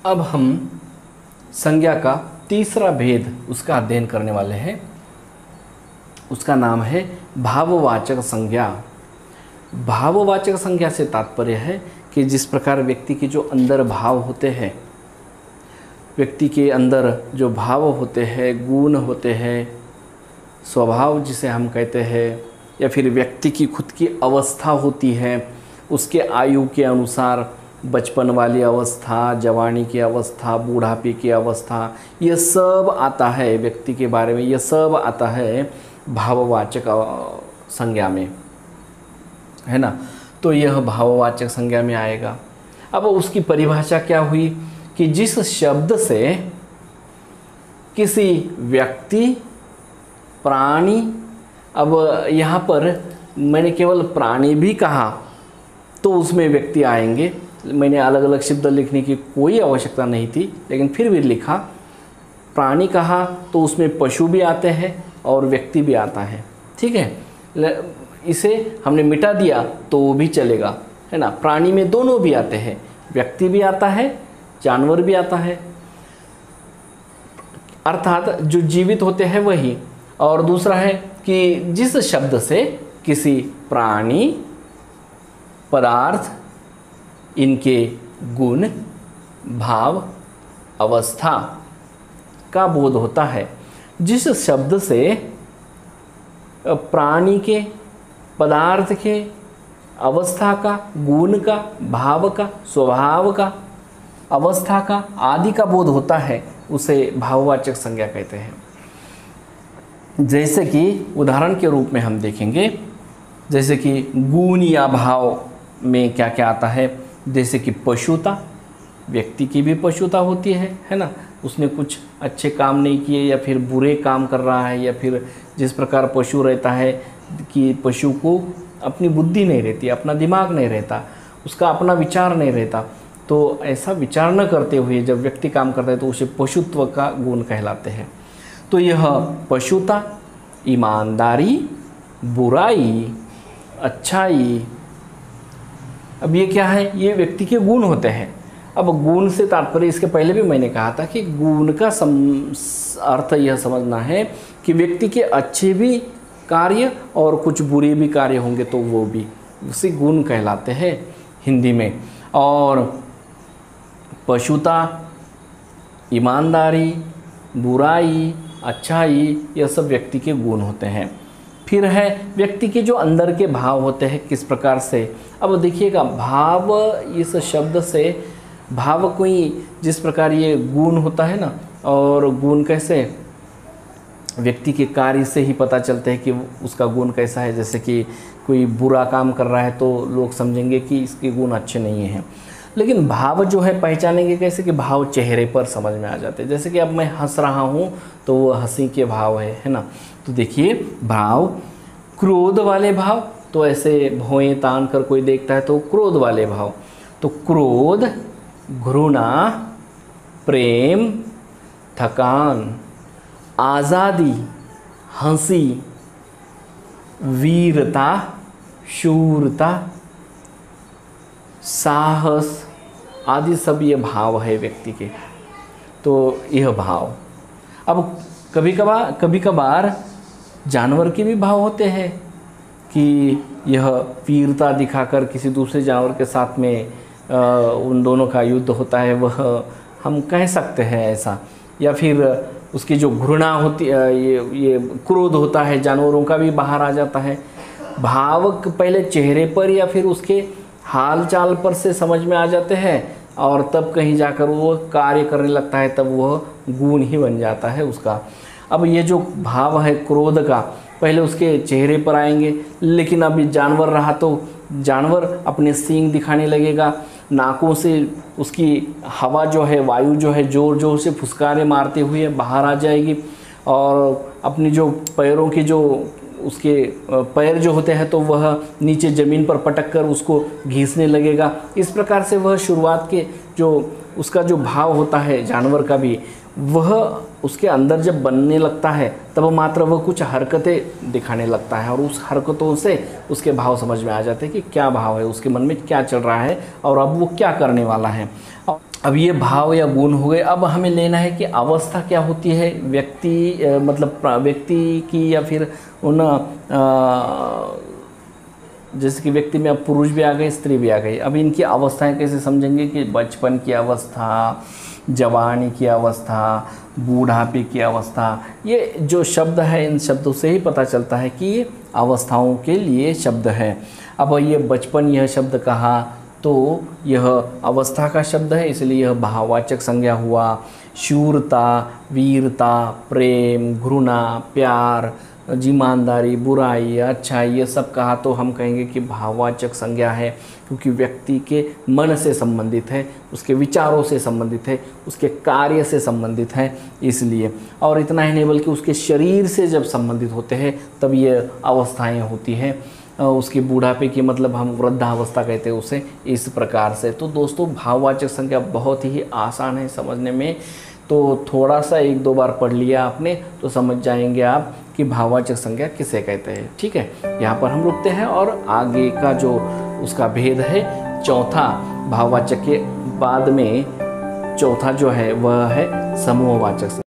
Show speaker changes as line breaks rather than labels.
अब हम संज्ञा का तीसरा भेद उसका अध्ययन करने वाले हैं। उसका नाम है भाववाचक संज्ञा। भाववाचक संज्ञा से तात्पर्य है कि जिस प्रकार व्यक्ति के जो अंदर भाव होते हैं, व्यक्ति के अंदर जो भाव होते हैं, गुण होते हैं, स्वभाव जिसे हम कहते हैं, या फिर व्यक्ति की खुद की अवस्था होती है, उसके आयु के अनुसार बचपन वाली अवस्था, जवानी की अवस्था, बूढ़ापे की अवस्था, यह सब आता है व्यक्ति के बारे में, यह सब आता है भाववाचक संज्ञा में, है ना। तो यह भाववाचक संज्ञा में आएगा। अब उसकी परिभाषा क्या हुई कि जिस शब्द से किसी व्यक्ति, प्राणी, अब यहाँ पर मैंने केवल प्राणी भी कहा तो उसमें व्यक्ति आएंगे। मैंने अलग अलग शब्द लिखने की कोई आवश्यकता नहीं थी, लेकिन फिर भी लिखा। प्राणी कहा तो उसमें पशु भी आते हैं और व्यक्ति भी आता है, ठीक है। इसे हमने मिटा दिया तो वो भी चलेगा, है ना। प्राणी में दोनों भी आते हैं, व्यक्ति भी आता है, जानवर भी आता है, अर्थात जो जीवित होते हैं वही। और दूसरा है कि जिस शब्द से किसी प्राणी, पदार्थ, इनके गुण, भाव, अवस्था का बोध होता है। जिस शब्द से प्राणी के, पदार्थ के, अवस्था का, गुण का, भाव का, स्वभाव का, अवस्था का, आदि का बोध होता है, उसे भाववाचक संज्ञा कहते हैं। जैसे कि उदाहरण के रूप में हम देखेंगे, जैसे कि गुण या भाव में क्या क्या आता है। जैसे कि पशुता, व्यक्ति की भी पशुता होती है ना। उसने कुछ अच्छे काम नहीं किए या फिर बुरे काम कर रहा है, या फिर जिस प्रकार पशु रहता है कि पशु को अपनी बुद्धि नहीं रहती, अपना दिमाग नहीं रहता, उसका अपना विचार नहीं रहता, तो ऐसा विचार न करते हुए जब व्यक्ति काम करता है तो उसे पशुत्व का गुण कहलाते हैं। तो यह पशुता, ईमानदारी, बुराई, अच्छाई, अब ये क्या है, ये व्यक्ति के गुण होते हैं। अब गुण से तात्पर्य, इसके पहले भी मैंने कहा था कि गुण का अर्थ यह समझना है कि व्यक्ति के अच्छे भी कार्य और कुछ बुरे भी कार्य होंगे तो वो भी उसे गुण कहलाते हैं हिंदी में। और पशुता, ईमानदारी, बुराई, अच्छाई, यह सब व्यक्ति के गुण होते हैं। फिर है व्यक्ति के जो अंदर के भाव होते हैं, किस प्रकार से। अब देखिएगा, भाव, इस शब्द से भाव कोई, जिस प्रकार ये गुण होता है ना, और गुण कैसे व्यक्ति के कार्य से ही पता चलते हैं कि उसका गुण कैसा है। जैसे कि कोई बुरा काम कर रहा है तो लोग समझेंगे कि इसके गुण अच्छे नहीं हैं। लेकिन भाव जो है पहचानेंगे कैसे, कि भाव चेहरे पर समझ में आ जाते हैं। जैसे कि अब मैं हंस रहा हूँ तो वो हंसी के भाव है ना। तो देखिए, भाव, क्रोध वाले भाव, तो ऐसे भौएं तान कर कोई देखता है तो क्रोध वाले भाव। तो क्रोध, घृणा, प्रेम, थकान, आज़ादी, हंसी, वीरता, शूरता, साहस आदि सब ये भाव है व्यक्ति के। तो यह भाव, अब कभी कभार जानवर के भी भाव होते हैं कि यह वीरता दिखाकर किसी दूसरे जानवर के साथ में उन दोनों का युद्ध होता है, वह हम कह सकते हैं ऐसा। या फिर उसकी जो घृणा होती ये क्रोध होता है, जानवरों का भी बाहर आ जाता है। भाव पहले चेहरे पर या फिर उसके हाल चाल पर से समझ में आ जाते हैं, और तब कहीं जाकर वो कार्य करने लगता है, तब वह गुण ही बन जाता है उसका। अब ये जो भाव है क्रोध का, पहले उसके चेहरे पर आएंगे, लेकिन अभी जानवर रहा तो जानवर अपने सींग दिखाने लगेगा, नाकों से उसकी हवा जो है, वायु जो है, जोर जोर से फुसकारे मारते हुए बाहर आ जाएगी, और अपनी जो पैरों की जो उसके पैर जो होते हैं तो वह नीचे ज़मीन पर पटक कर उसको घींचने लगेगा। इस प्रकार से वह शुरुआत के जो उसका जो भाव होता है जानवर का भी, वह उसके अंदर जब बनने लगता है तब मात्र वह कुछ हरकतें दिखाने लगता है और उस हरकतों से उसके भाव समझ में आ जाते हैं कि क्या भाव है, उसके मन में क्या चल रहा है और अब वो क्या करने वाला है। अब ये भाव या गुण हो गए। अब हमें लेना है कि अवस्था क्या होती है व्यक्ति मतलब व्यक्ति की, या फिर उन जैसे कि व्यक्ति में अब पुरुष भी आ गए, स्त्री भी आ गई। अब इनकी अवस्थाएं कैसे समझेंगे कि बचपन की अवस्था, जवानी की अवस्था, बूढ़ापे की अवस्था, ये जो शब्द है इन शब्दों से ही पता चलता है कि ये अवस्थाओं के लिए शब्द है। अब ये बचपन यह शब्द कहा तो यह अवस्था का शब्द है, इसलिए यह भाववाचक संज्ञा हुआ। शूरता, वीरता, प्रेम, घृणा, प्यार, ईमानदारी, बुराई, अच्छाई, ये सब कहा तो हम कहेंगे कि भाववाचक संज्ञा है, क्योंकि व्यक्ति के मन से संबंधित है, उसके विचारों से संबंधित है, उसके कार्य से संबंधित है, इसलिए। और इतना ही नहीं बल्कि उसके शरीर से जब संबंधित होते हैं तब ये अवस्थाएं होती हैं। उसकी बूढ़ापे की मतलब हम वृद्धावस्था कहते हैं उसे, इस प्रकार से। तो दोस्तों भाववाचक संज्ञा बहुत ही आसान है समझने में, तो थोड़ा सा एक दो बार पढ़ लिया आपने तो समझ जाएंगे आप कि भाववाचक संज्ञा किसे कहते हैं। ठीक है, यहाँ पर हम रुकते हैं और आगे का जो उसका भेद है चौथा, भाववाचक के बाद में चौथा जो है वह है समूहवाचक संज्ञा।